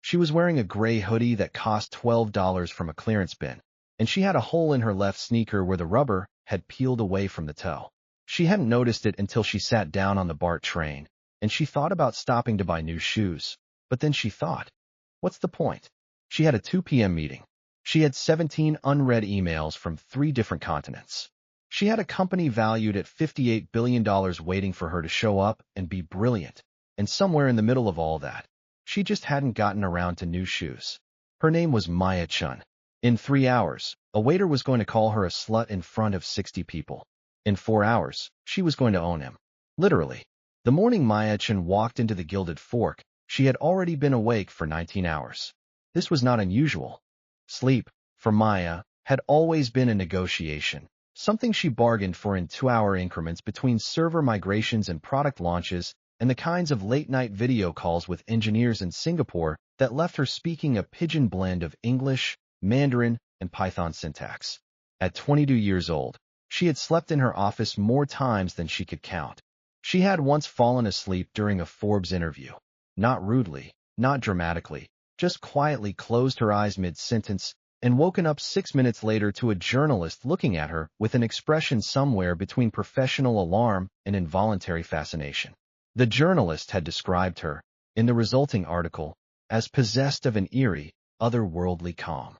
She was wearing a gray hoodie that cost $12 from a clearance bin, and she had a hole in her left sneaker where the rubber had peeled away from the toe. She hadn't noticed it until she sat down on the BART train, and she thought about stopping to buy new shoes. But then she thought, what's the point? She had a 2 p.m. meeting. She had 17 unread emails from 3 different continents. She had a company valued at $58 billion waiting for her to show up and be brilliant. And somewhere in the middle of all that, she just hadn't gotten around to new shoes. Her name was Maya Chun. In 3 hours, a waiter was going to call her a slut in front of 60 people. In 4 hours, she was going to own him. Literally. The morning Maya Chun walked into the Gilded Fork, she had already been awake for 19 hours. This was not unusual. Sleep, for Maya, had always been a negotiation, something she bargained for in 2-hour increments between server migrations and product launches, and the kinds of late-night video calls with engineers in Singapore that left her speaking a pidgin blend of English, Mandarin, and Python syntax. At 22 years old, she had slept in her office more times than she could count. She had once fallen asleep during a Forbes interview. Not rudely, not dramatically, just quietly closed her eyes mid-sentence and woken up 6 minutes later to a journalist looking at her with an expression somewhere between professional alarm and involuntary fascination. The journalist had described her, in the resulting article, as possessed of an eerie, otherworldly calm.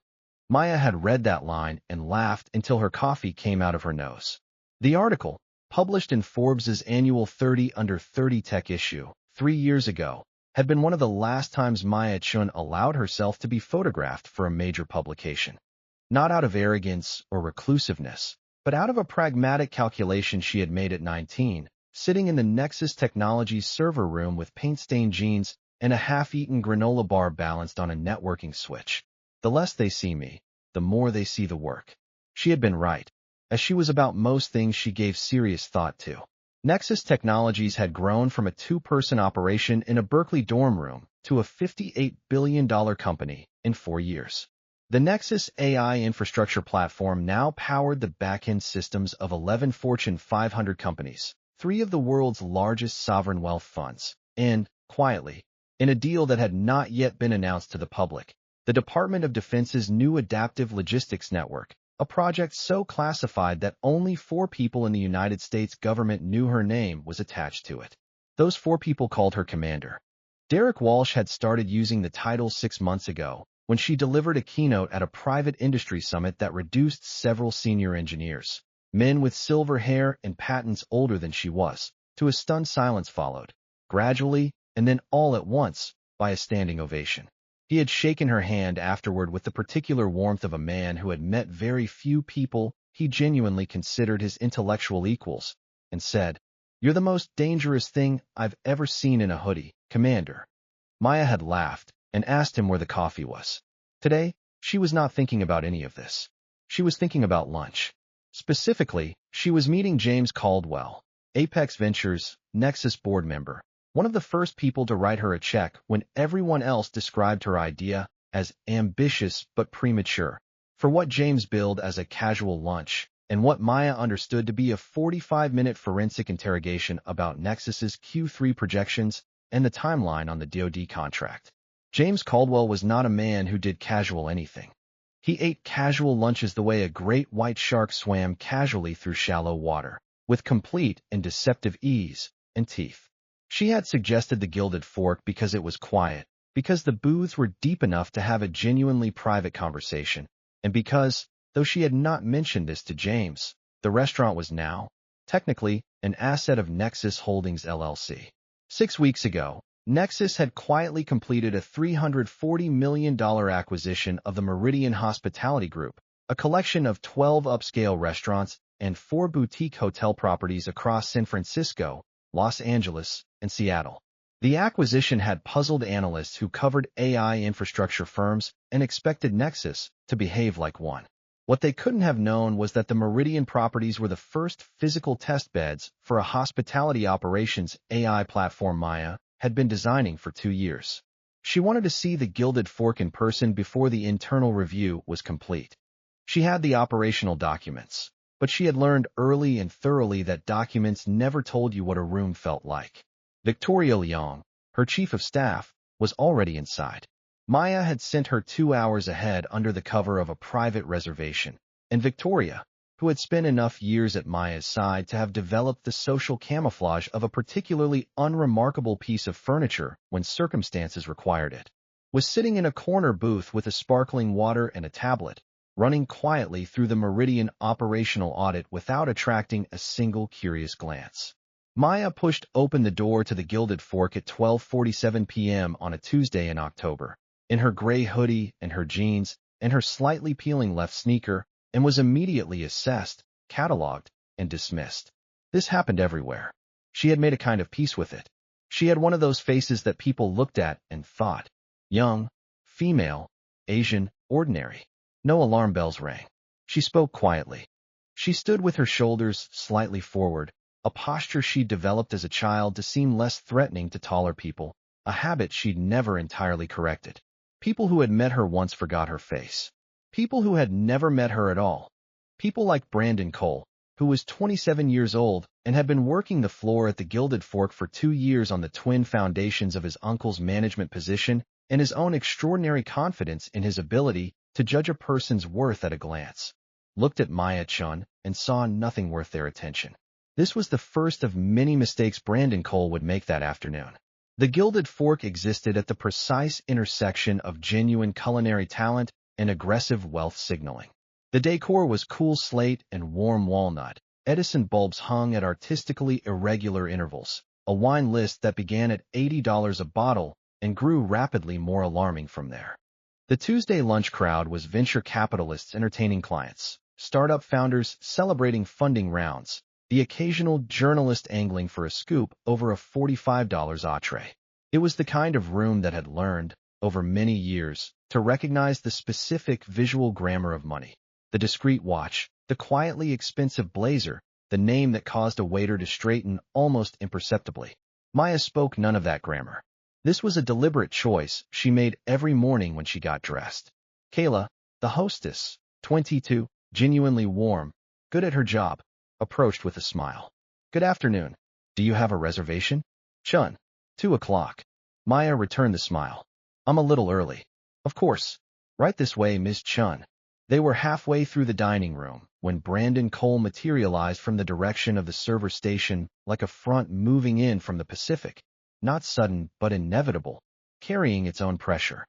Maya had read that line and laughed until her coffee came out of her nose. The article, published in Forbes's annual 30 Under 30 Tech issue 3 years ago, had been one of the last times Maya Chun allowed herself to be photographed for a major publication. Not out of arrogance or reclusiveness, but out of a pragmatic calculation she had made at 19, sitting in the Nexus Technologies server room with paint-stained jeans and a half-eaten granola bar balanced on a networking switch. The less they see me, the more they see the work. She had been right, as she was about most things she gave serious thought to. Nexus Technologies had grown from a 2-person operation in a Berkeley dorm room to a $58 billion company in 4 years. The Nexus AI infrastructure platform now powered the back-end systems of 11 Fortune 500 companies, 3 of the world's largest sovereign wealth funds, and, quietly, in a deal that had not yet been announced to the public, the Department of Defense's new Adaptive Logistics Network, a project so classified that only 4 people in the United States government knew her name, was attached to it. Those 4 people called her Commander. Derek Walsh had started using the title 6 months ago, when she delivered a keynote at a private industry summit that reduced several senior engineers, men with silver hair and patents older than she was, to a stunned silence followed, gradually, and then all at once, by a standing ovation. He had shaken her hand afterward with the particular warmth of a man who had met very few people he genuinely considered his intellectual equals, and said, "You're the most dangerous thing I've ever seen in a hoodie, Commander." Maya had laughed and asked him where the coffee was. Today, she was not thinking about any of this. She was thinking about lunch. Specifically, she was meeting James Caldwell, Apex Ventures, Nexus board member, one of the first people to write her a check when everyone else described her idea as ambitious but premature, for what James billed as a casual lunch, and what Maya understood to be a 45-minute forensic interrogation about Nexus's Q3 projections and the timeline on the DoD contract. James Caldwell was not a man who did casual anything. He ate casual lunches the way a great white shark swam casually through shallow water, with complete and deceptive ease and teeth. She had suggested the Gilded Fork because it was quiet, because the booths were deep enough to have a genuinely private conversation, and because, though she had not mentioned this to James, the restaurant was now, technically, an asset of Nexus Holdings LLC. 6 weeks ago, Nexus had quietly completed a $340 million acquisition of the Meridian Hospitality Group, a collection of 12 upscale restaurants and 4 boutique hotel properties across San Francisco, Los Angeles, and Seattle. The acquisition had puzzled analysts who covered AI infrastructure firms and expected Nexus to behave like one. What they couldn't have known was that the Meridian properties were the first physical test beds for a hospitality operations AI platform Maya had been designing for 2 years. She wanted to see the Gilded Fork in person before the internal review was complete. She had the operational documents, but she had learned early and thoroughly that documents never told you what a room felt like. Victoria Leong, her chief of staff, was already inside. Maya had sent her 2 hours ahead under the cover of a private reservation, and Victoria, who had spent enough years at Maya's side to have developed the social camouflage of a particularly unremarkable piece of furniture when circumstances required it, was sitting in a corner booth with a sparkling water and a tablet, running quietly through the Meridian operational audit without attracting a single curious glance. Maya pushed open the door to the Gilded Fork at 12:47 p.m. on a Tuesday in October, in her gray hoodie and her jeans and her slightly peeling left sneaker, and was immediately assessed, cataloged, and dismissed. This happened everywhere. She had made a kind of peace with it. She had one of those faces that people looked at and thought, young, female, Asian, ordinary. No alarm bells rang. She spoke quietly. She stood with her shoulders slightly forward, a posture she'd developed as a child to seem less threatening to taller people, a habit she'd never entirely corrected. People who had met her once forgot her face. People who had never met her at all. People like Brandon Cole, who was 27 years old and had been working the floor at the Gilded Fork for 2 years on the twin foundations of his uncle's management position and his own extraordinary confidence in his ability to judge a person's worth at a glance, looked at Maya Chun and saw nothing worth their attention. This was the first of many mistakes Brandon Cole would make that afternoon. The Gilded Fork existed at the precise intersection of genuine culinary talent and aggressive wealth signaling. The decor was cool slate and warm walnut. Edison bulbs hung at artistically irregular intervals, a wine list that began at $80 a bottle and grew rapidly more alarming from there. The Tuesday lunch crowd was venture capitalists entertaining clients, startup founders celebrating funding rounds, the occasional journalist angling for a scoop over a $45 entree. It was the kind of room that had learned, over many years, to recognize the specific visual grammar of money. The discreet watch, the quietly expensive blazer, the name that caused a waiter to straighten almost imperceptibly. Maya spoke none of that grammar. This was a deliberate choice she made every morning when she got dressed. Kayla, the hostess, 22, genuinely warm, good at her job, approached with a smile. Good afternoon. Do you have a reservation? Chun. 2 o'clock. Maya returned the smile. I'm a little early. Of course. Right this way, Ms. Chun. They were halfway through the dining room when Brandon Cole materialized from the direction of the server station like a front moving in from the Pacific, not sudden but inevitable, carrying its own pressure.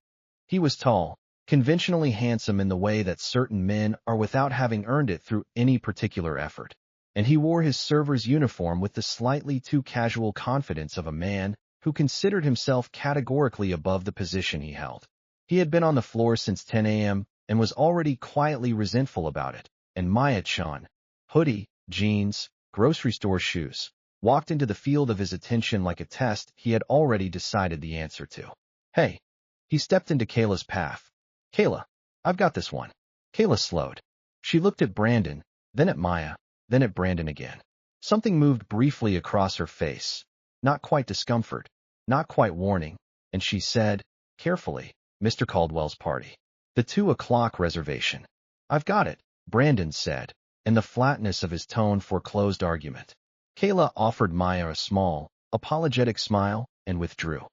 He was tall, conventionally handsome in the way that certain men are without having earned it through any particular effort, and he wore his server's uniform with the slightly too casual confidence of a man who considered himself categorically above the position he held. He had been on the floor since 10 a.m. and was already quietly resentful about it, and Maya Chun, hoodie, jeans, grocery store shoes, walked into the field of his attention like a test he had already decided the answer to. Hey. He stepped into Kayla's path. Kayla, I've got this one. Kayla slowed. She looked at Brandon, then at Maya, then at Brandon again. Something moved briefly across her face. Not quite discomfort, not quite warning, and she said, carefully, Mr. Caldwell's party. The 2 o'clock reservation. I've got it, Brandon said, and the flatness of his tone foreclosed argument. Kayla offered Maya a small, apologetic smile and withdrew.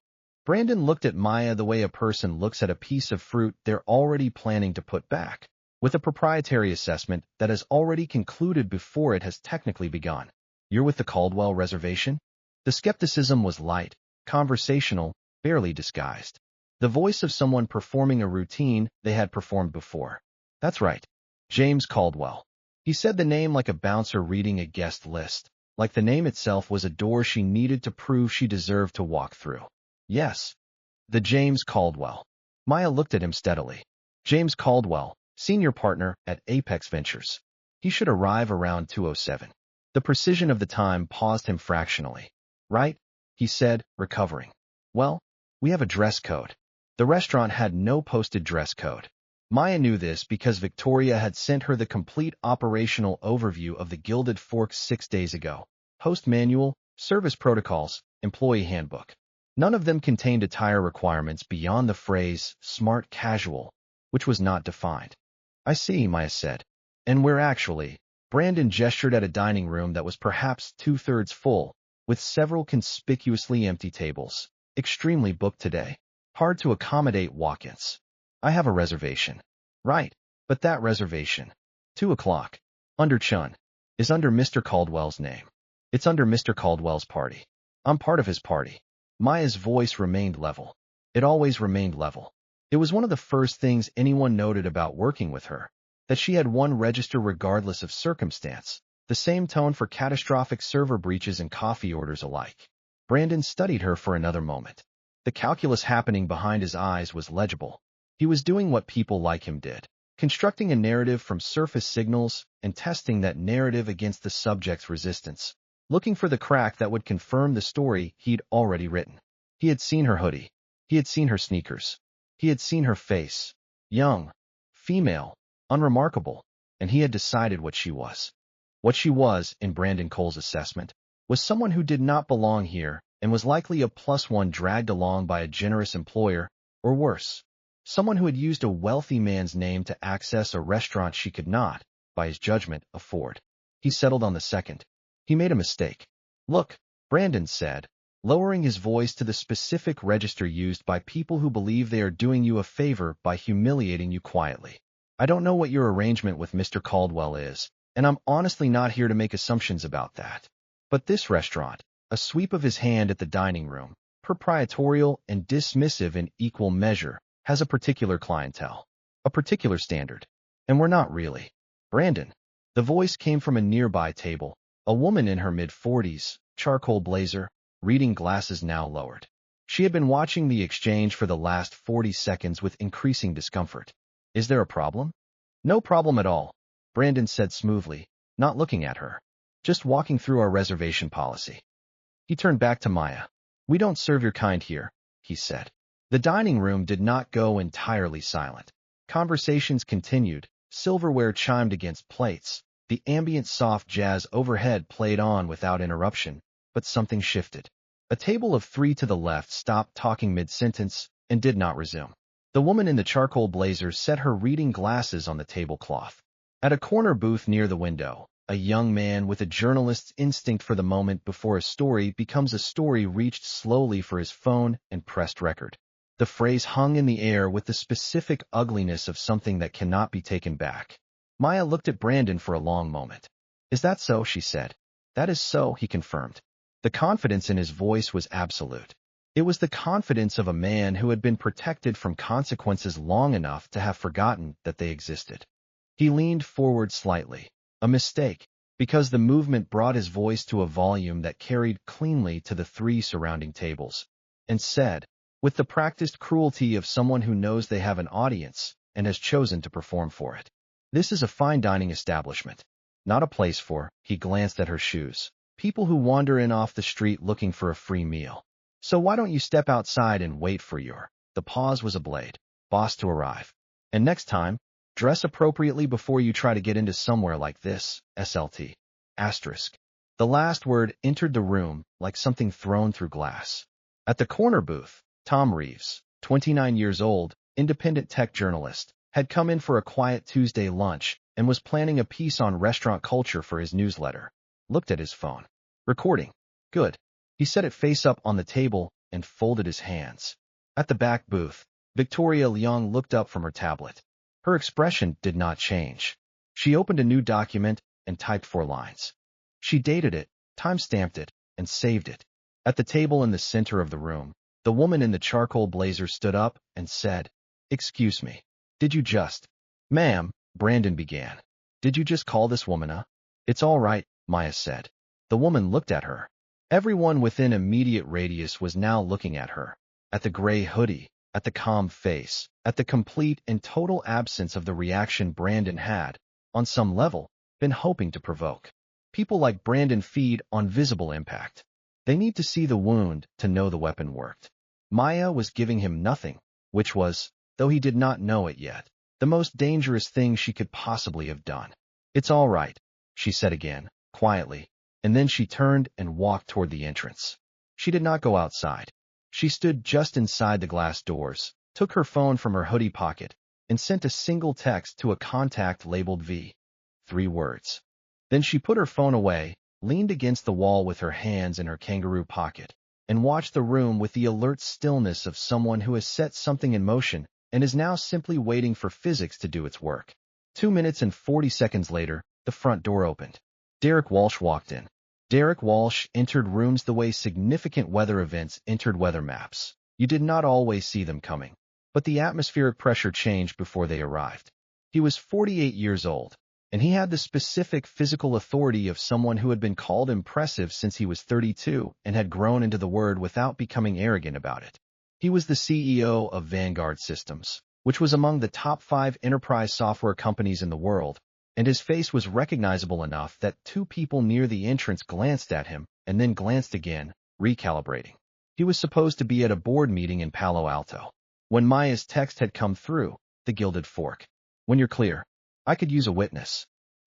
Brandon looked at Maya the way a person looks at a piece of fruit they're already planning to put back, with a proprietary assessment that has already concluded before it has technically begun. You're with the Caldwell reservation? The skepticism was light, conversational, barely disguised. The voice of someone performing a routine they had performed before. That's right. James Caldwell. He said the name like a bouncer reading a guest list, like the name itself was a door she needed to prove she deserved to walk through. Yes. The James Caldwell. Maya looked at him steadily. James Caldwell, senior partner at Apex Ventures. He should arrive around 2:07. The precision of the time paused him fractionally. Right? He said, recovering. Well, we have a dress code. The restaurant had no posted dress code. Maya knew this because Victoria had sent her the complete operational overview of the Gilded Fork 6 days ago. Host manual, service protocols, employee handbook. None of them contained attire requirements beyond the phrase smart casual, which was not defined. I see, Maya said. And we're actually, Brandon gestured at a dining room that was perhaps 2/3 full, with several conspicuously empty tables, extremely booked today. hard to accommodate walk-ins. I have a reservation. Right, but that reservation, 2 o'clock, under Chun, is under Mr. Caldwell's name. It's under Mr. Caldwell's party. I'm part of his party. Maya's voice remained level. It always remained level. It was one of the first things anyone noted about working with her, that she had one register regardless of circumstance, the same tone for catastrophic server breaches and coffee orders alike. Brandon studied her for another moment. The calculus happening behind his eyes was legible. He was doing what people like him did, constructing a narrative from surface signals and testing that narrative against the subject's resistance, looking for the crack that would confirm the story he'd already written. He had seen her hoodie. He had seen her sneakers. He had seen her face. Young, female, unremarkable, and he had decided what she was. What she was, in Brandon Cole's assessment, was someone who did not belong here and was likely a +1 dragged along by a generous employer, or worse, someone who had used a wealthy man's name to access a restaurant she could not, by his judgment, afford. He settled on the second. He made a mistake. Look, Brandon said, lowering his voice to the specific register used by people who believe they are doing you a favor by humiliating you quietly. I don't know what your arrangement with Mr. Caldwell is, and I'm honestly not here to make assumptions about that. But this restaurant, a sweep of his hand at the dining room, proprietorial and dismissive in equal measure, has a particular clientele, a particular standard. And we're not really. Brandon. The voice came from a nearby table, a woman in her mid-40s, charcoal blazer, reading glasses now lowered. She had been watching the exchange for the last 40 seconds with increasing discomfort. Is there a problem? No problem at all, Brandon said smoothly, not looking at her. Just walking through our reservation policy. He turned back to Maya. We don't serve your kind here, he said. The dining room did not go entirely silent. Conversations continued, silverware chimed against plates, the ambient soft jazz overhead played on without interruption, but something shifted. A table of 3 to the left stopped talking mid-sentence and did not resume. The woman in the charcoal blazer set her reading glasses on the tablecloth. At a corner booth near the window, a young man with a journalist's instinct for the moment before a story becomes a story reached slowly for his phone and pressed record. The phrase hung in the air with the specific ugliness of something that cannot be taken back. Maya looked at Brandon for a long moment. Is that so? She said. That is so, he confirmed. The confidence in his voice was absolute. It was the confidence of a man who had been protected from consequences long enough to have forgotten that they existed. He leaned forward slightly. A mistake, because the movement brought his voice to a volume that carried cleanly to the 3 surrounding tables, and said, with the practiced cruelty of someone who knows they have an audience and has chosen to perform for it. This is a fine dining establishment, not a place for, he glanced at her shoes, people who wander in off the street looking for a free meal. So why don't you step outside and wait for the pause was a blade, boss to arrive. And next time, dress appropriately before you try to get into somewhere like this, SLT. Asterisk. The last word entered the room like something thrown through glass. At the corner booth, Tom Reeves, 29 years old, independent tech journalist, had come in for a quiet Tuesday lunch and was planning a piece on restaurant culture for his newsletter. Looked at his phone. Recording. Good. He set it face up on the table and folded his hands. At the back booth, Victoria Leong looked up from her tablet. Her expression did not change. She opened a new document and typed 4 lines. She dated it, time-stamped it, and saved it. At the table in the center of the room, the woman in the charcoal blazer stood up and said, Excuse me. Did you just... Ma'am, Brandon began. Did you just call this woman a... It's all right, Maya said. The woman looked at her. Everyone within immediate radius was now looking at her. At the gray hoodie, at the calm face, at the complete and total absence of the reaction Brandon had, on some level, been hoping to provoke. People like Brandon feed on visible impact. They need to see the wound to know the weapon worked. Maya was giving him nothing, which was, though he did not know it yet, the most dangerous thing she could possibly have done. It's all right, she said again, quietly, and then she turned and walked toward the entrance. She did not go outside. She stood just inside the glass doors, took her phone from her hoodie pocket, and sent a single text to a contact labeled V. 3 words. Then she put her phone away, leaned against the wall with her hands in her kangaroo pocket, and watched the room with the alert stillness of someone who has set something in motion and is now simply waiting for physics to do its work. 2 minutes and 40 seconds later, the front door opened. Derek Walsh walked in. Derek Walsh entered rooms the way significant weather events entered weather maps. You did not always see them coming, but the atmospheric pressure changed before they arrived. He was 48 years old, and he had the specific physical authority of someone who had been called impressive since he was 32 and had grown into the word without becoming arrogant about it. He was the CEO of Vanguard Systems, which was among the top 5 enterprise software companies in the world, and his face was recognizable enough that 2 people near the entrance glanced at him and then glanced again, recalibrating. He was supposed to be at a board meeting in Palo Alto. When Maya's text had come through, the gilded fork. When you're clear, I could use a witness.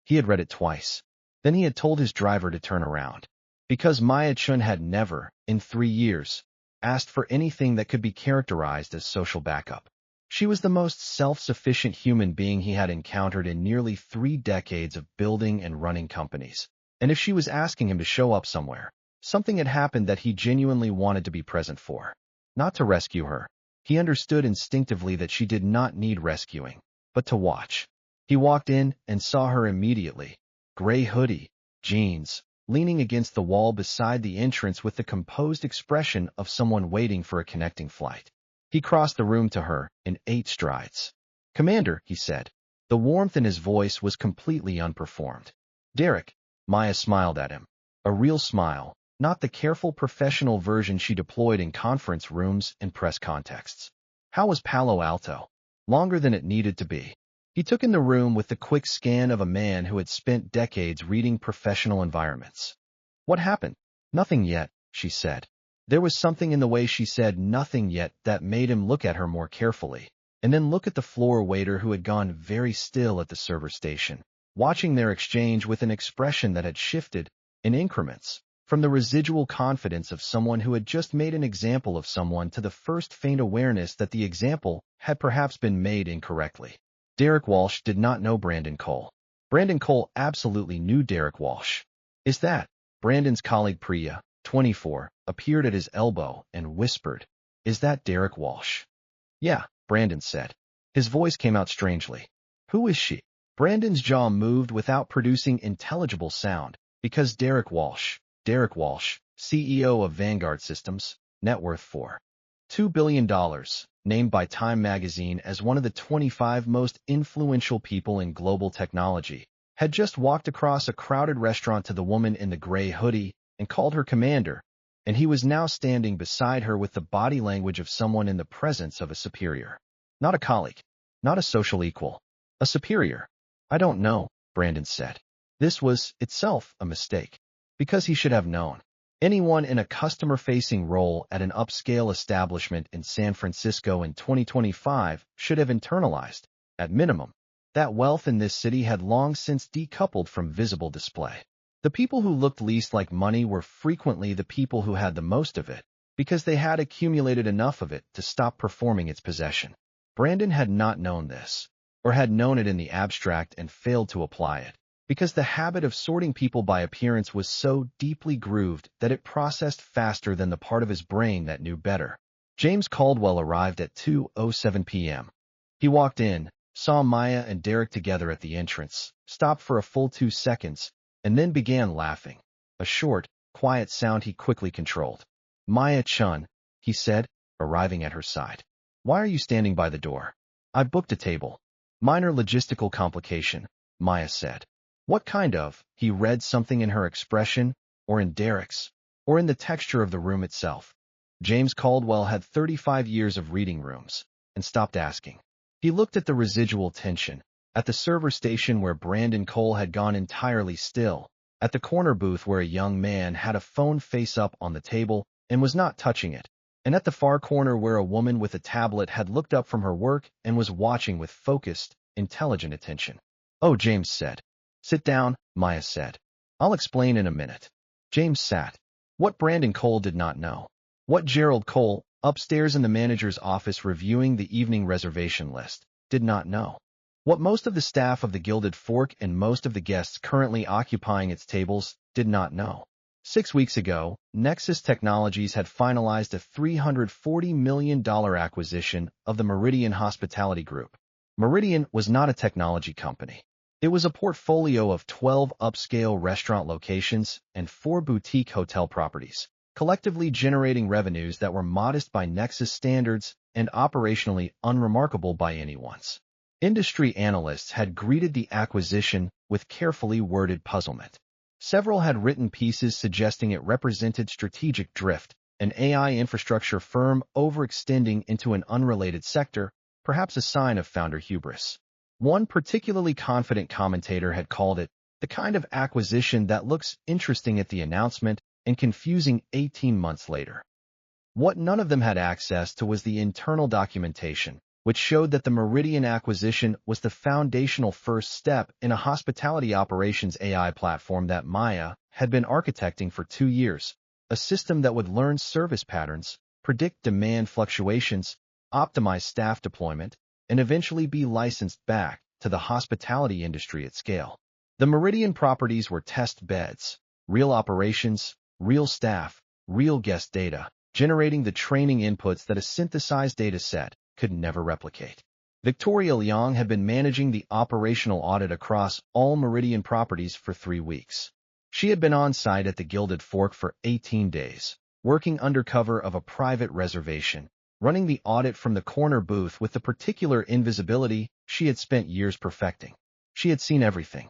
He had read it twice. Then he had told his driver to turn around. Because Maya Chun had never, in 3 years, asked for anything that could be characterized as social backup. She was the most self-sufficient human being he had encountered in nearly 3 decades of building and running companies. And if she was asking him to show up somewhere, something had happened that he genuinely wanted to be present for. Not to rescue her. He understood instinctively that she did not need rescuing, but to watch. He walked in and saw her immediately. Gray hoodie, jeans, leaning against the wall beside the entrance with the composed expression of someone waiting for a connecting flight. He crossed the room to her in 8 strides. "Commander," he said. The warmth in his voice was completely unperformed. "Derek," Maya smiled at him. A real smile, not the careful professional version she deployed in conference rooms and press contexts. "How was Palo Alto?" "Longer than it needed to be." He took in the room with the quick scan of a man who had spent decades reading professional environments. "What happened?" "Nothing yet," she said. There was something in the way she said "nothing yet" that made him look at her more carefully, and then look at the floor waiter who had gone very still at the server station, watching their exchange with an expression that had shifted, in increments, from the residual confidence of someone who had just made an example of someone to the first faint awareness that the example had perhaps been made incorrectly. Derek Walsh did not know Brandon Cole. Brandon Cole absolutely knew Derek Walsh. "Is that?" Brandon's colleague Priya, 24, appeared at his elbow and whispered, "Is that Derek Walsh?" "Yeah," Brandon said. His voice came out strangely. "Who is she?" Brandon's jaw moved without producing intelligible sound, because Derek Walsh, CEO of Vanguard Systems, net worth $4.2 billion, named by Time magazine as one of the 25 most influential people in global technology, had just walked across a crowded restaurant to the woman in the gray hoodie and called her commander, and he was now standing beside her with the body language of someone in the presence of a superior. Not a colleague, not a social equal, a superior. "I don't know," Brandon said. This was, itself, a mistake, because he should have known. Anyone in a customer-facing role at an upscale establishment in San Francisco in 2025 should have internalized, at minimum, that wealth in this city had long since decoupled from visible display. The people who looked least like money were frequently the people who had the most of it, because they had accumulated enough of it to stop performing its possession. Brandon had not known this, or had known it in the abstract and failed to apply it, because the habit of sorting people by appearance was so deeply grooved that it processed faster than the part of his brain that knew better. James Caldwell arrived at 2:07 p.m. He walked in, saw Maya and Derek together at the entrance, stopped for a full 2 seconds, and then began laughing, a short, quiet sound he quickly controlled. "Maya Chun," he said, arriving at her side. "Why are you standing by the door?" "I booked a table." "Minor logistical complication," Maya said. "What kind of?" He read something in her expression, or in Derek's, or in the texture of the room itself. James Caldwell had 35 years of reading rooms, and stopped asking. He looked at the residual tension, at the server station where Brandon Cole had gone entirely still, at the corner booth where a young man had a phone face up on the table and was not touching it, and at the far corner where a woman with a tablet had looked up from her work and was watching with focused, intelligent attention. "Oh," James said. "Sit down," Maya said. "I'll explain in a minute." James sat. What Brandon Cole did not know. What Gerald Cole, upstairs in the manager's office reviewing the evening reservation list, did not know. What most of the staff of the Gilded Fork and most of the guests currently occupying its tables did not know. 6 weeks ago, Nexus Technologies had finalized a $340 million acquisition of the Meridian Hospitality Group. Meridian was not a technology company. It was a portfolio of 12 upscale restaurant locations and 4 boutique hotel properties, collectively generating revenues that were modest by Nexus standards and operationally unremarkable by anyone's. Industry analysts had greeted the acquisition with carefully worded puzzlement. Several had written pieces suggesting it represented strategic drift, an AI infrastructure firm overextending into an unrelated sector, perhaps a sign of founder hubris. One particularly confident commentator had called it the kind of acquisition that looks interesting at the announcement and confusing 18 months later. What none of them had access to was the internal documentation, which showed that the Meridian acquisition was the foundational first step in a hospitality operations AI platform that Maya had been architecting for 2 years, a system that would learn service patterns, predict demand fluctuations, optimize staff deployment, and eventually be licensed back to the hospitality industry at scale. The Meridian properties were test beds, real operations, real staff, real guest data, generating the training inputs that a synthesized data set could never replicate. Victoria Leong had been managing the operational audit across all Meridian properties for 3 weeks. She had been on site at the Gilded Fork for 18 days, working under cover of a private reservation, running the audit from the corner booth with the particular invisibility she had spent years perfecting. She had seen everything.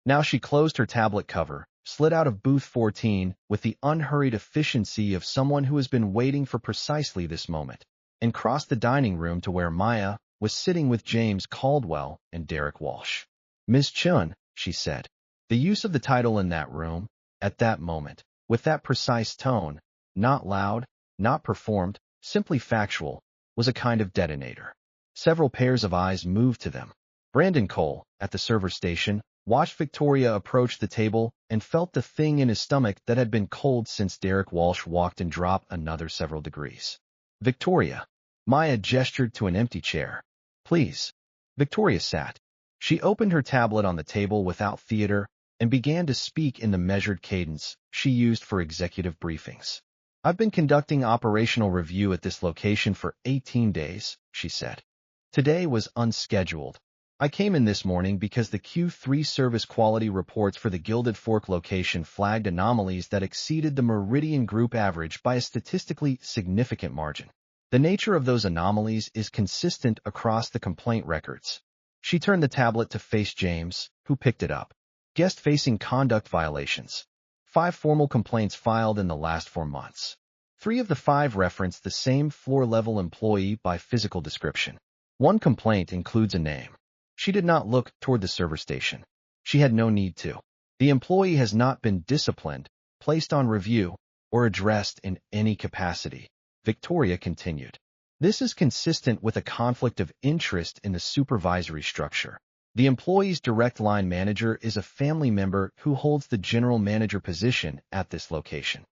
Now she closed her tablet cover, slid out of booth 14 with the unhurried efficiency of someone who has been waiting for precisely this moment, and crossed the dining room to where Maya was sitting with James Caldwell and Derek Walsh. "Ms. Chun," she said. The use of the title in that room, at that moment, with that precise tone, not loud, not performed, simply factual, was a kind of detonator. Several pairs of eyes moved to them. Brandon Cole, at the server station, watched Victoria approach the table and felt the thing in his stomach that had been cold since Derek Walsh walked and dropped another several degrees. "Victoria." Maya gestured to an empty chair. "Please." Victoria sat. She opened her tablet on the table without theater and began to speak in the measured cadence she used for executive briefings. "I've been conducting operational review at this location for 18 days, she said. "Today was unscheduled. I came in this morning because the Q3 service quality reports for the Gilded Fork location flagged anomalies that exceeded the Meridian Group average by a statistically significant margin. The nature of those anomalies is consistent across the complaint records." She turned the tablet to face James, who picked it up. "Guest-facing conduct violations. 5 formal complaints filed in the last 4 months. 3 of the 5 reference the same floor-level employee by physical description. 1 complaint includes a name." She did not look toward the server station. She had no need to. "The employee has not been disciplined, placed on review, or addressed in any capacity," Victoria continued. "This is consistent with a conflict of interest in the supervisory structure. The employee's direct line manager is a family member who holds the general manager position at this location."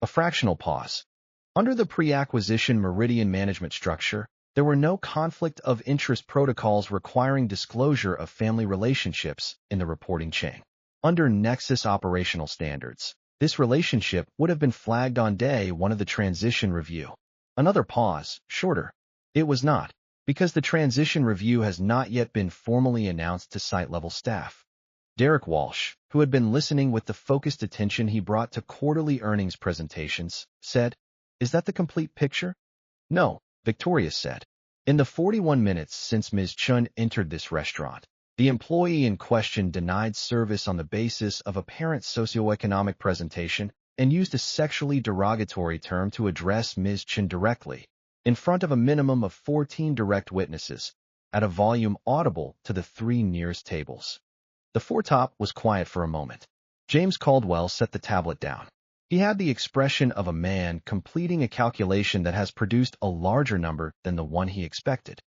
A fractional pause. Under the pre-acquisition Meridian management structure, there were no conflict of interest protocols requiring disclosure of family relationships in the reporting chain. Under Nexus operational standards, this relationship would have been flagged on day 1 of the transition review. Another pause, shorter. It was not, because the transition review has not yet been formally announced to site-level staff. Derek Walsh, who had been listening with the focused attention he brought to quarterly earnings presentations, said, "Is that the complete picture?" "No," Victoria said. "In the 41 minutes since Ms. Chun entered this restaurant, the employee in question denied service on the basis of a parent socioeconomic presentation and used a sexually derogatory term to address Ms. Chun directly, in front of a minimum of 14 direct witnesses, at a volume audible to the 3 nearest tables." The foretop was quiet for a moment. James Caldwell set the tablet down. He had the expression of a man completing a calculation that has produced a larger number than the one he expected.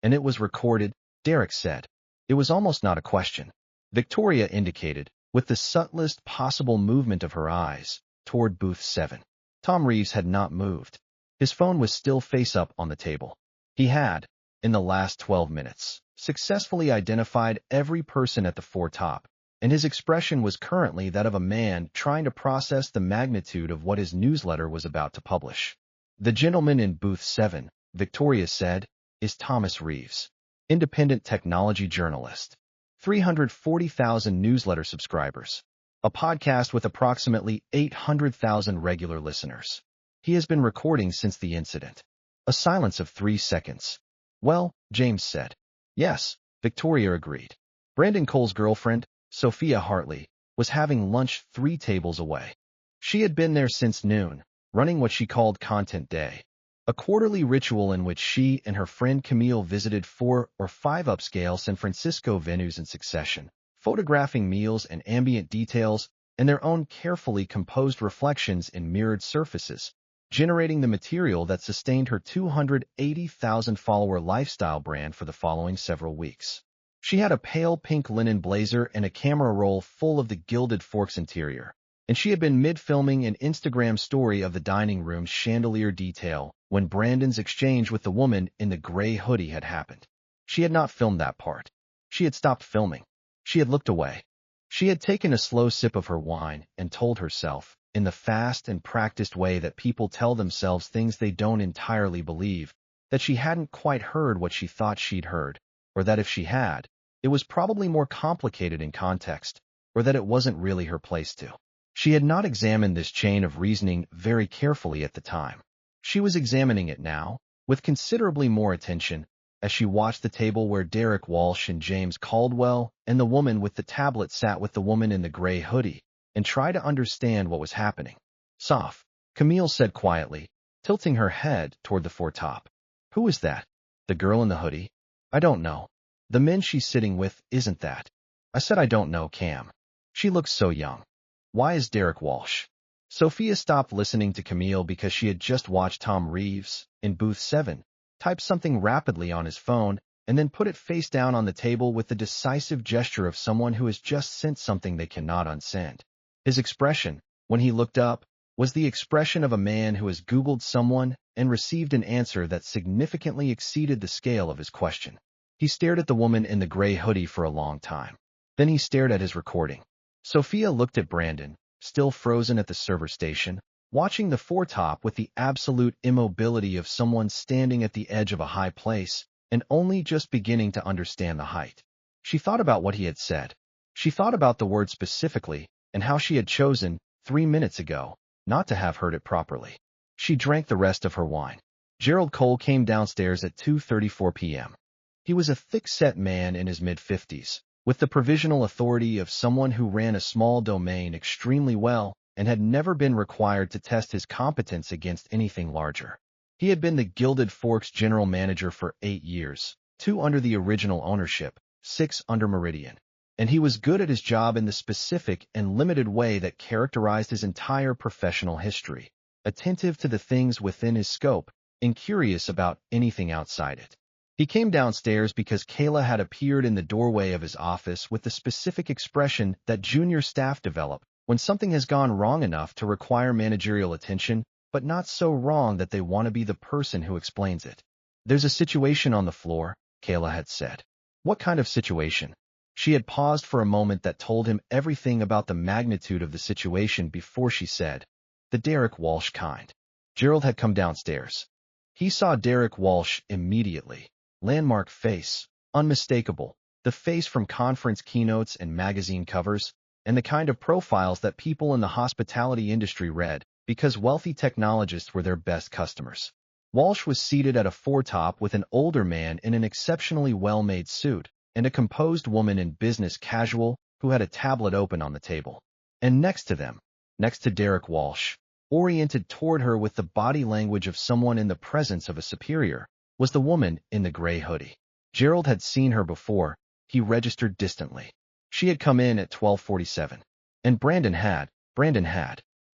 "And it was recorded," Derek said. "It was almost not a question." Victoria indicated, with the subtlest possible movement of her eyes, toward booth 7. Tom Reeves had not moved. His phone was still face-up on the table. He had, in the last 12 minutes, successfully identified every person at the foretop, and his expression was currently that of a man trying to process the magnitude of what his newsletter was about to publish. The gentleman in booth 7, Victoria said, is Thomas Reeves, independent technology journalist. 340,000 newsletter subscribers. A podcast with approximately 800,000 regular listeners. He has been recording since the incident. A silence of 3 seconds. Well, James said. Yes, Victoria agreed. Brandon Cole's girlfriend, Sophia Hartley, was having lunch 3 tables away. She had been there since noon, running what she called Content Day, a quarterly ritual in which she and her friend Camille visited 4 or 5 upscale San Francisco venues in succession, photographing meals and ambient details and their own carefully composed reflections in mirrored surfaces, generating the material that sustained her 280,000-follower lifestyle brand for the following several weeks. She had a pale pink linen blazer and a camera roll full of the gilded forks interior, and she had been mid-filming an Instagram story of the dining room's chandelier detail when Brandon's exchange with the woman in the gray hoodie had happened. She had not filmed that part. She had stopped filming. She had looked away. She had taken a slow sip of her wine and told herself, in the fast and practiced way that people tell themselves things they don't entirely believe, that she hadn't quite heard what she thought she'd heard, or that if she had, it was probably more complicated in context, or that it wasn't really her place to. She had not examined this chain of reasoning very carefully at the time. She was examining it now, with considerably more attention, as she watched the table where Derek Walsh and James Caldwell and the woman with the tablet sat with the woman in the gray hoodie, and tried to understand what was happening. Soft, Camille said quietly, tilting her head toward the foretop. Who is that? The girl in the hoodie? I don't know. The man she's sitting with isn't that. I said I don't know, Cam. She looks so young. Why is Derek Walsh? Sophia stopped listening to Camille because she had just watched Tom Reeves, in booth 7, type something rapidly on his phone and then put it face down on the table with the decisive gesture of someone who has just sent something they cannot unsend. His expression, when he looked up, was the expression of a man who has Googled someone and received an answer that significantly exceeded the scale of his question. He stared at the woman in the gray hoodie for a long time. Then he stared at his recording. Sophia looked at Brandon, still frozen at the server station, watching the foretop with the absolute immobility of someone standing at the edge of a high place and only just beginning to understand the height. She thought about what he had said. She thought about the word specifically and how she had chosen, 3 minutes ago, not to have heard it properly. She drank the rest of her wine. Gerald Cole came downstairs at 2:34 p.m. He was a thick-set man in his mid-50s, with the provisional authority of someone who ran a small domain extremely well and had never been required to test his competence against anything larger. He had been the Gilded Forks general manager for 8 years, 2 under the original ownership, 6 under Meridian. And he was good at his job in the specific and limited way that characterized his entire professional history, attentive to the things within his scope and curious about anything outside it. He came downstairs because Kayla had appeared in the doorway of his office with the specific expression that junior staff develop when something has gone wrong enough to require managerial attention, but not so wrong that they want to be the person who explains it. There's a situation on the floor, Kayla had said. What kind of situation? She had paused for a moment that told him everything about the magnitude of the situation before she said, the Derek Walsh kind. Gerald had come downstairs. He saw Derek Walsh immediately. Landmark face, unmistakable, the face from conference keynotes and magazine covers, and the kind of profiles that people in the hospitality industry read because wealthy technologists were their best customers. Walsh was seated at a foretop with an older man in an exceptionally well-made suit and a composed woman in business casual who had a tablet open on the table. And next to them, next to Derek Walsh, oriented toward her with the body language of someone in the presence of a superior, was the woman in the gray hoodie. Gerald had seen her before. He registered distantly. She had come in at 12:47. And Brandon had.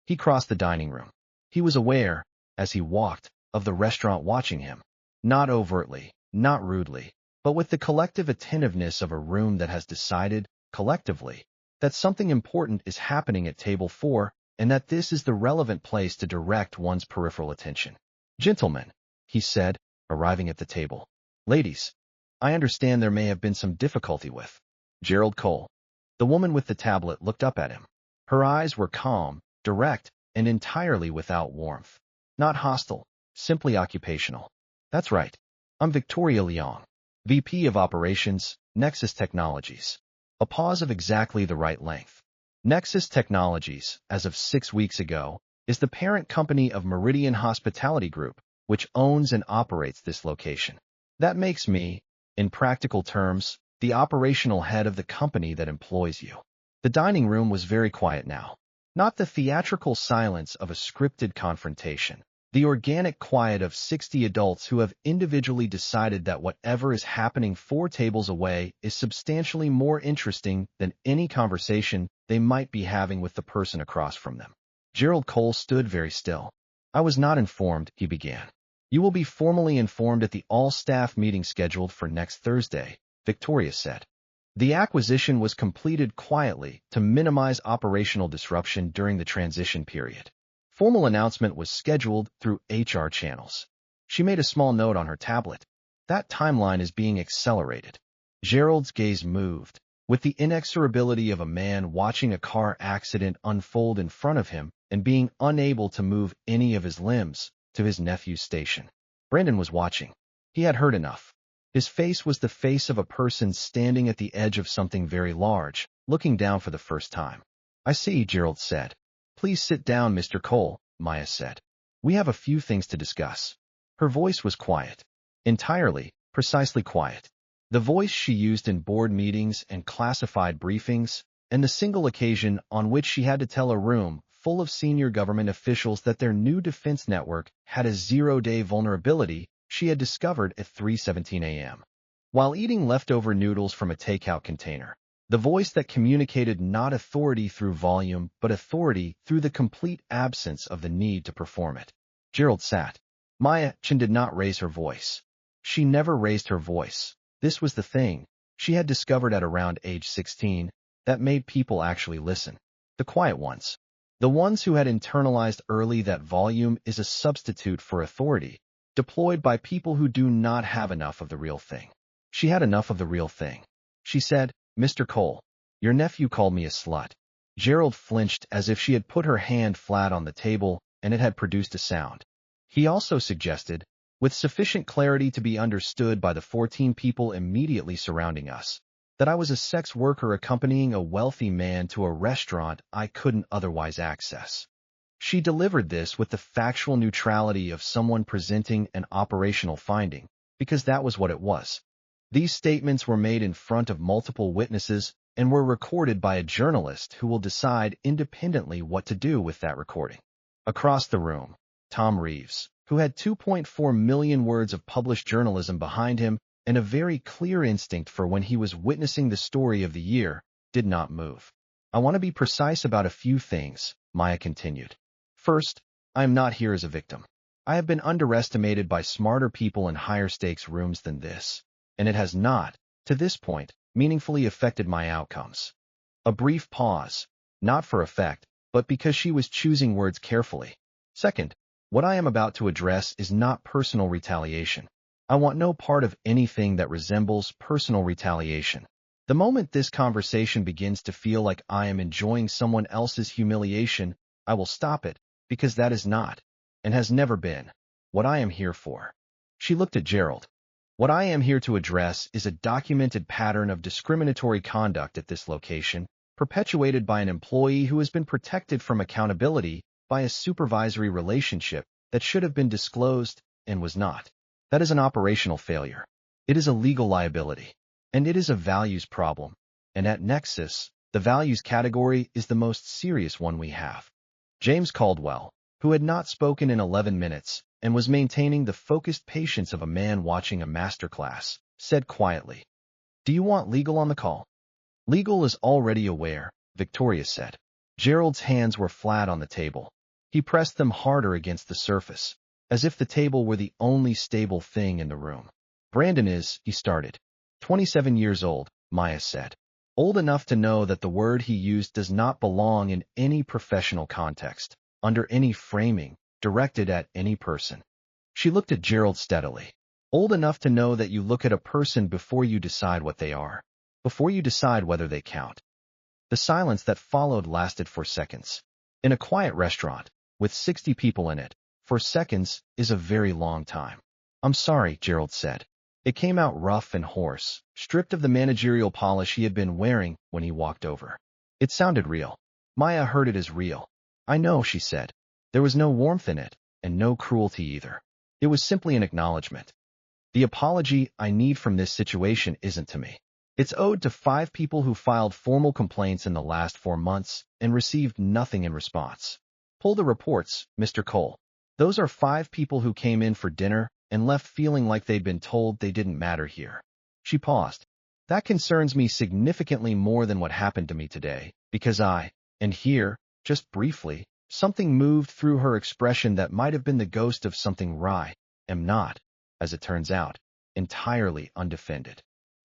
He crossed the dining room. He was aware, as he walked, of the restaurant watching him. Not overtly, not rudely, but with the collective attentiveness of a room that has decided, collectively, that something important is happening at table 4 and that this is the relevant place to direct one's peripheral attention. Gentlemen, he said, arriving at the table. Ladies, I understand there may have been some difficulty with Gerald Cole. The woman with the tablet looked up at him. Her eyes were calm, direct, and entirely without warmth. Not hostile, simply occupational. That's right. I'm Victoria Leong, VP of Operations, Nexus Technologies. A pause of exactly the right length. Nexus Technologies, as of 6 weeks ago, is the parent company of Meridian Hospitality Group, which owns and operates this location. That makes me, in practical terms, the operational head of the company that employs you. The dining room was very quiet now. Not the theatrical silence of a scripted confrontation. The organic quiet of 60 adults who have individually decided that whatever is happening 4 tables away is substantially more interesting than any conversation they might be having with the person across from them. Gerald Cole stood very still. I was not informed, he began. You will be formally informed at the all-staff meeting scheduled for next Thursday, Victoria said. The acquisition was completed quietly to minimize operational disruption during the transition period. Formal announcement was scheduled through HR channels. She made a small note on her tablet. That timeline is being accelerated. Gerald's gaze moved. With the inexorability of a man watching a car accident unfold in front of him and being unable to move any of his limbs, to his nephew's station. Brandon was watching. He had heard enough. His face was the face of a person standing at the edge of something very large, looking down for the first time. I see, Gerald said. Please sit down, Mr. Cole, Maya said. We have a few things to discuss. Her voice was quiet. Entirely, precisely quiet. The voice she used in board meetings and classified briefings, and the single occasion on which she had to tell a room full of senior government officials that their new defense network had a 0-day vulnerability she had discovered at 3:17 a.m. While eating leftover noodles from a takeout container. The voice that communicated not authority through volume, but authority through the complete absence of the need to perform it. Gerald sat. Maya Chen did not raise her voice. She never raised her voice. This was the thing she had discovered at around age 16 that made people actually listen. The quiet ones. The ones who had internalized early that volume is a substitute for authority, deployed by people who do not have enough of the real thing. She had enough of the real thing. She said, Mr. Cole, your nephew called me a slut. Gerald flinched as if she had put her hand flat on the table and it had produced a sound. He also suggested, with sufficient clarity to be understood by the 14 people immediately surrounding us, that I was a sex worker accompanying a wealthy man to a restaurant I couldn't otherwise access. She delivered this with the factual neutrality of someone presenting an operational finding, because that was what it was. These statements were made in front of multiple witnesses and were recorded by a journalist who will decide independently what to do with that recording. Across the room, Tom Reeves, who had 2.4 million words of published journalism behind him and a very clear instinct for when he was witnessing the story of the year, did not move. I want to be precise about a few things, Maya continued. First, I am not here as a victim. I have been underestimated by smarter people in higher stakes rooms than this, and it has not, to this point, meaningfully affected my outcomes. A brief pause, not for effect, but because she was choosing words carefully. Second, what I am about to address is not personal retaliation. I want no part of anything that resembles personal retaliation. The moment this conversation begins to feel like I am enjoying someone else's humiliation, I will stop it, because that is not, and has never been, what I am here for. She looked at Gerald. What I am here to address is a documented pattern of discriminatory conduct at this location, perpetuated by an employee who has been protected from accountability by a supervisory relationship that should have been disclosed and was not. That is an operational failure. It is a legal liability. And it is a values problem. And at Nexus, the values category is the most serious one we have. James Caldwell, who had not spoken in 11 minutes and was maintaining the focused patience of a man watching a masterclass, said quietly, "Do you want legal on the call?" "Legal is already aware," Victoria said. Gerald's hands were flat on the table. He pressed them harder against the surface, as if the table were the only stable thing in the room. "Brandon is," he started. 27 years old, Maya said. Old enough to know that the word he used does not belong in any professional context, under any framing, directed at any person. She looked at Gerald steadily. Old enough to know that you look at a person before you decide what they are, before you decide whether they count. The silence that followed lasted for seconds. In a quiet restaurant, with 60 people in it, for seconds is a very long time. "I'm sorry," Gerald said. It came out rough and hoarse, stripped of the managerial polish he had been wearing when he walked over. It sounded real. Maya heard it as real. "I know," she said. There was no warmth in it, and no cruelty either. It was simply an acknowledgement. "The apology I need from this situation isn't to me. It's owed to 5 people who filed formal complaints in the last 4 months and received nothing in response. Pull the reports, Mr. Cole. Those are 5 people who came in for dinner and left feeling like they'd been told they didn't matter here." She paused. "That concerns me significantly more than what happened to me today, because and here, just briefly, something moved through her expression that might have been the ghost of something am not, as it turns out, entirely undefended."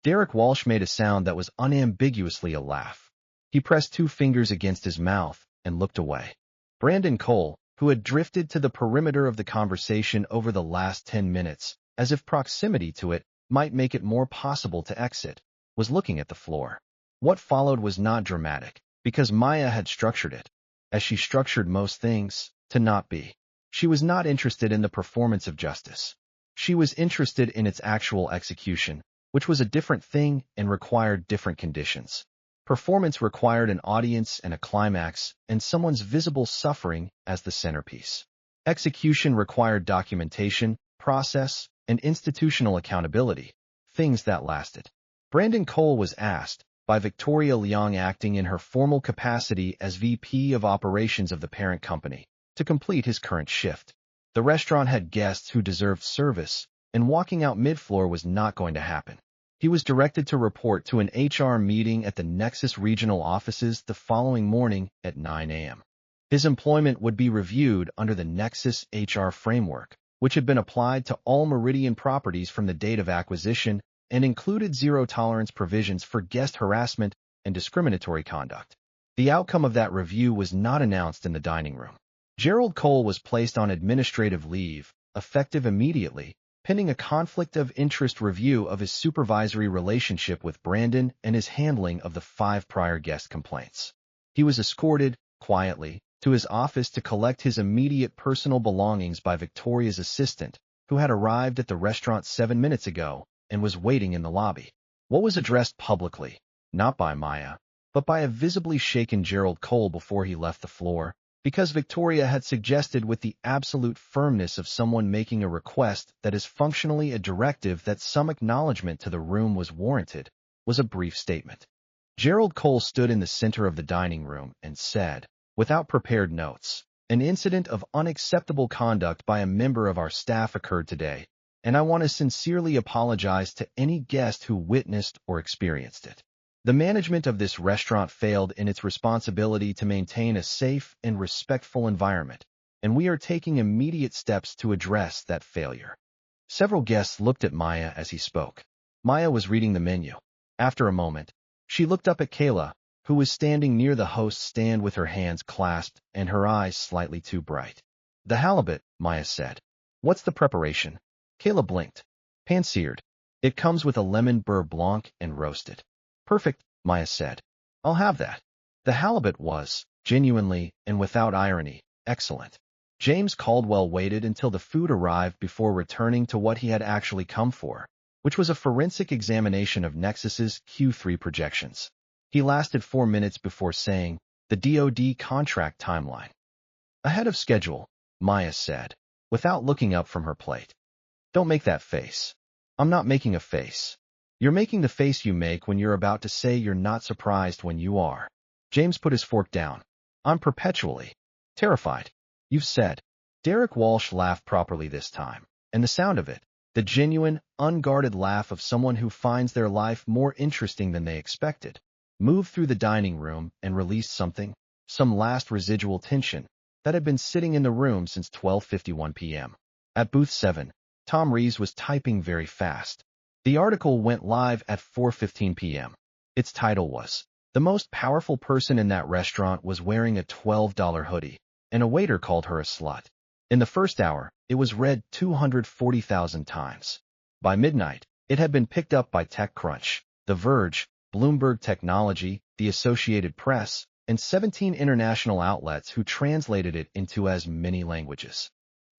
Derek Walsh made a sound that was unambiguously a laugh. He pressed 2 fingers against his mouth and looked away. Brandon Cole, who had drifted to the perimeter of the conversation over the last 10 minutes, as if proximity to it might make it more possible to exit, was looking at the floor. What followed was not dramatic, because Maya had structured it, as she structured most things, to not be. She was not interested in the performance of justice. She was interested in its actual execution, which was a different thing and required different conditions. Performance required an audience and a climax, and someone's visible suffering as the centerpiece. Execution required documentation, process, and institutional accountability, things that lasted. Brandon Cole was asked, by Victoria Leong acting in her formal capacity as VP of Operations of the parent company, to complete his current shift. The restaurant had guests who deserved service, and walking out mid-floor was not going to happen. He was directed to report to an HR meeting at the Nexus regional offices the following morning at 9 a.m. His employment would be reviewed under the Nexus HR framework, which had been applied to all Meridian properties from the date of acquisition and included zero-tolerance provisions for guest harassment and discriminatory conduct. The outcome of that review was not announced in the dining room. Gerald Cole was placed on administrative leave, effective immediately, pending a conflict of interest review of his supervisory relationship with Brandon and his handling of the 5 prior guest complaints. He was escorted, quietly, to his office to collect his immediate personal belongings by Victoria's assistant, who had arrived at the restaurant 7 minutes ago and was waiting in the lobby. What was addressed publicly, not by Maya, but by a visibly shaken Gerald Cole before he left the floor, because Victoria had suggested with the absolute firmness of someone making a request that is functionally a directive that some acknowledgement to the room was warranted, was a brief statement. Gerald Cole stood in the center of the dining room and said, without prepared notes, "An incident of unacceptable conduct by a member of our staff occurred today, and I want to sincerely apologize to any guest who witnessed or experienced it. The management of this restaurant failed in its responsibility to maintain a safe and respectful environment, and we are taking immediate steps to address that failure." Several guests looked at Maya as he spoke. Maya was reading the menu. After a moment, she looked up at Kayla, who was standing near the host's stand with her hands clasped and her eyes slightly too bright. "The halibut," Maya said. "What's the preparation?" Kayla blinked. "Pan-seared. It comes with a lemon beurre blanc and roasted." "Perfect," Maya said. "I'll have that." The halibut was, genuinely and without irony, excellent. James Caldwell waited until the food arrived before returning to what he had actually come for, which was a forensic examination of Nexus's Q3 projections. He lasted 4 minutes before saying, "The DoD contract timeline." "Ahead of schedule," Maya said, without looking up from her plate. "Don't make that face." "I'm not making a face. You're making the face you make when you're about to say you're not surprised when you are." James put his fork down. "I'm perpetually terrified." "You've said." Derek Walsh laughed properly this time, and the sound of it, the genuine, unguarded laugh of someone who finds their life more interesting than they expected, moved through the dining room and released some last residual tension, that had been sitting in the room since 12:51 p.m. At booth 7, Tom Rees was typing very fast. The article went live at 4:15 p.m. Its title was, "The most powerful person in that restaurant was wearing a $12 hoodie, and a waiter called her a slut." In the first hour, it was read 240,000 times. By midnight, it had been picked up by TechCrunch, The Verge, Bloomberg Technology, the Associated Press, and 17 international outlets who translated it into as many languages.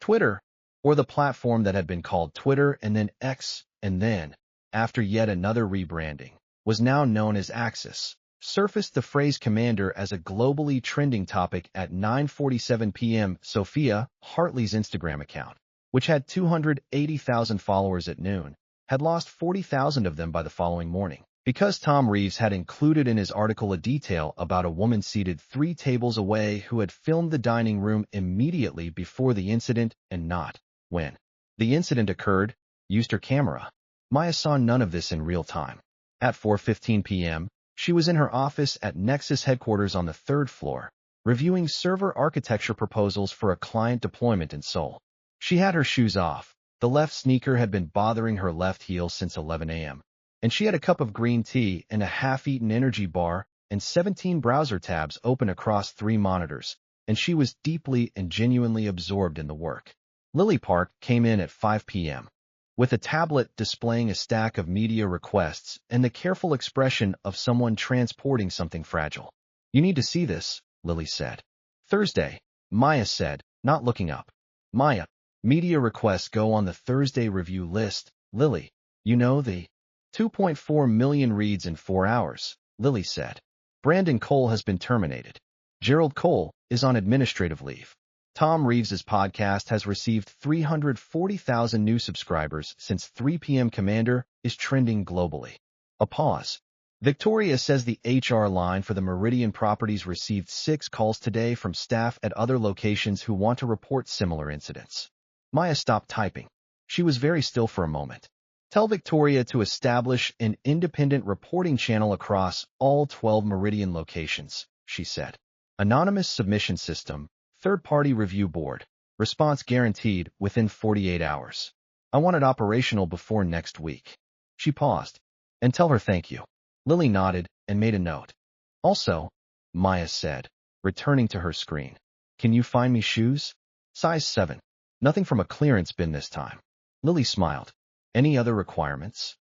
Twitter, or the platform that had been called Twitter and then X, and then, after yet another rebranding, was now known as Axis, surfaced the phrase commander as a globally trending topic at 9:47 p.m. Sophia Hartley's Instagram account, which had 280,000 followers at noon, had lost 40,000 of them by the following morning, because Tom Reeves had included in his article a detail about a woman seated 3 tables away who had filmed the dining room immediately before the incident and not, when the incident occurred, used her camera. Maya saw none of this in real time. At 4:15 p.m., she was in her office at Nexus headquarters on the 3rd floor, reviewing server architecture proposals for a client deployment in Seoul. She had her shoes off. The left sneaker had been bothering her left heel since 11 a.m., and she had a cup of green tea and a half-eaten energy bar and 17 browser tabs open across 3 monitors, and she was deeply and genuinely absorbed in the work. Lily Park came in at 5 p.m. with a tablet displaying a stack of media requests and the careful expression of someone transporting something fragile. "You need to see this," Lily said. "Thursday," Maya said, not looking up. "Maya, media requests go on the Thursday review list, Lily. You know the 2.4 million reads in 4 hours, Lily said. "Brandon Cole has been terminated. Gerald Cole is on administrative leave." Tom Reeves's podcast has received 340,000 new subscribers since 3 p.m. Commander is trending globally. A pause. Victoria says the HR line for the Meridian Properties received 6 calls today from staff at other locations who want to report similar incidents. Maya stopped typing. She was very still for a moment. "Tell Victoria to establish an independent reporting channel across all 12 Meridian locations," she said. "Anonymous submission system. Third-party review board. Response guaranteed within 48 hours. I want it operational before next week." She paused. "And tell her thank you." Lily nodded and made a note. "Also," Maya said, returning to her screen, "can you find me shoes? Size 7. Nothing from a clearance bin this time." Lily smiled. "Any other requirements?"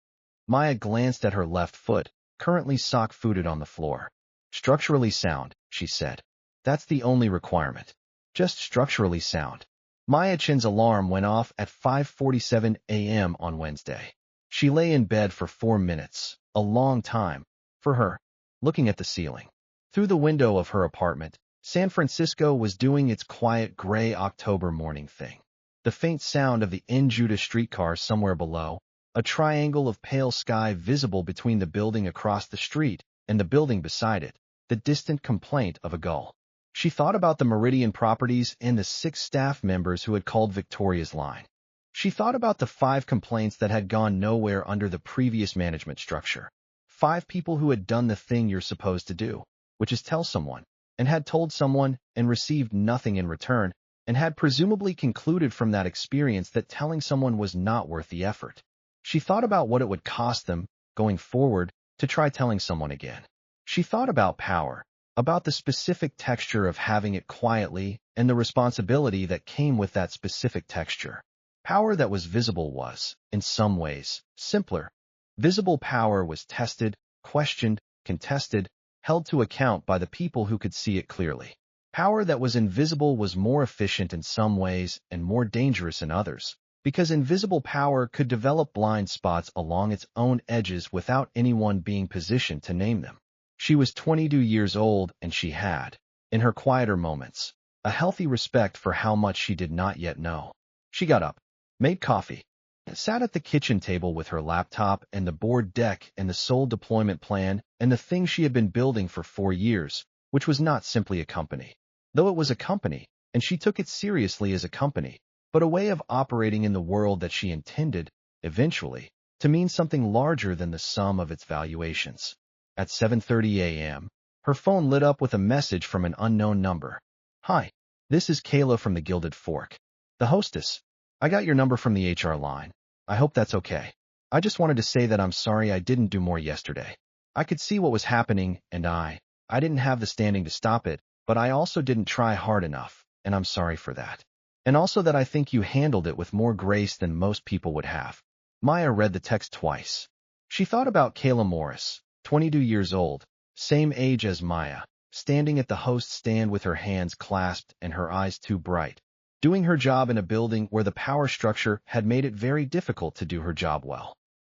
Maya glanced at her left foot, currently sock-footed on the floor. "Structurally sound," she said. "That's the only requirement. Just structurally sound." Maya Chen's alarm went off at 5:47 a.m. on Wednesday. She lay in bed for 4 minutes, a long time, for her, looking at the ceiling. Through the window of her apartment, San Francisco was doing its quiet gray October morning thing. The faint sound of the N-Judah streetcar somewhere below, a triangle of pale sky visible between the building across the street and the building beside it, the distant complaint of a gull. She thought about the Meridian Properties and the 6 staff members who had called Victoria's line. She thought about the 5 complaints that had gone nowhere under the previous management structure. 5 people who had done the thing you're supposed to do, which is tell someone, and had told someone and received nothing in return, and had presumably concluded from that experience that telling someone was not worth the effort. She thought about what it would cost them, going forward, to try telling someone again. She thought about power, about the specific texture of having it quietly and the responsibility that came with that specific texture. Power that was visible was, in some ways, simpler. Visible power was tested, questioned, contested, held to account by the people who could see it clearly. Power that was invisible was more efficient in some ways and more dangerous in others, because invisible power could develop blind spots along its own edges without anyone being positioned to name them. She was 22 years old, and she had, in her quieter moments, a healthy respect for how much she did not yet know. She got up, made coffee, and sat at the kitchen table with her laptop and the board deck and the Seoul deployment plan and the thing she had been building for 4 years, which was not simply a company. Though it was a company, and she took it seriously as a company, but a way of operating in the world that she intended, eventually, to mean something larger than the sum of its valuations. At 7:30 a.m., her phone lit up with a message from an unknown number. "Hi, this is Kayla from the Gilded Fork. The hostess. I got your number from the HR line. I hope that's okay. I just wanted to say that I'm sorry I didn't do more yesterday. I could see what was happening, and I didn't have the standing to stop it, but I also didn't try hard enough, and I'm sorry for that. And also that I think you handled it with more grace than most people would have." Maya read the text twice. She thought about Kayla Morris, 22 years old, same age as Maya, standing at the host stand with her hands clasped and her eyes too bright, doing her job in a building where the power structure had made it very difficult to do her job well.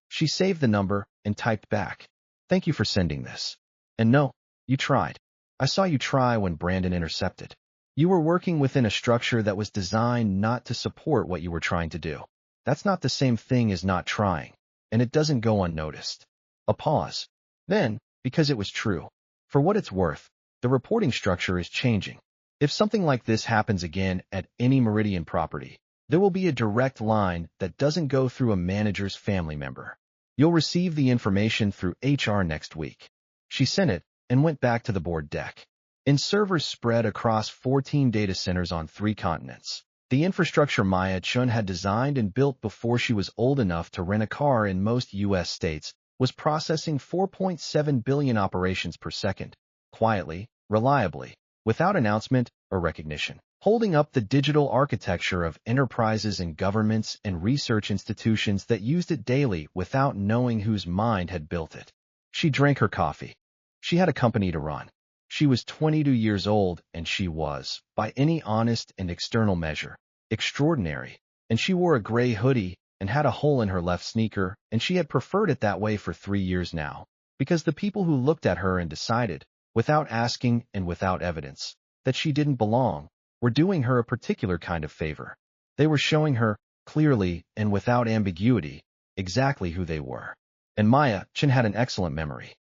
She saved the number and typed back, "Thank you for sending this. And no, you tried. I saw you try when Brandon intercepted. You were working within a structure that was designed not to support what you were trying to do. That's not the same thing as not trying, and it doesn't go unnoticed." A pause. Then, because it was true, for what it's worth, the reporting structure is changing. If something like this happens again at any Meridian property, there will be a direct line that doesn't go through a manager's family member. You'll receive the information through HR next week. She sent it and went back to the board deck. In servers spread across 14 data centers on 3 continents, the infrastructure Maya Chun had designed and built before she was old enough to rent a car in most U.S. states was processing 4.7 billion operations per second, quietly, reliably, without announcement or recognition, holding up the digital architecture of enterprises and governments and research institutions that used it daily without knowing whose mind had built it. She drank her coffee. She had a company to run. She was 22 years old, and she was, by any honest and external measure, extraordinary. And she wore a gray hoodie and had a hole in her left sneaker, and she had preferred it that way for 3 years now, because the people who looked at her and decided, without asking and without evidence, that she didn't belong, were doing her a particular kind of favor. They were showing her, clearly and without ambiguity, exactly who they were. And Maya Chin had an excellent memory.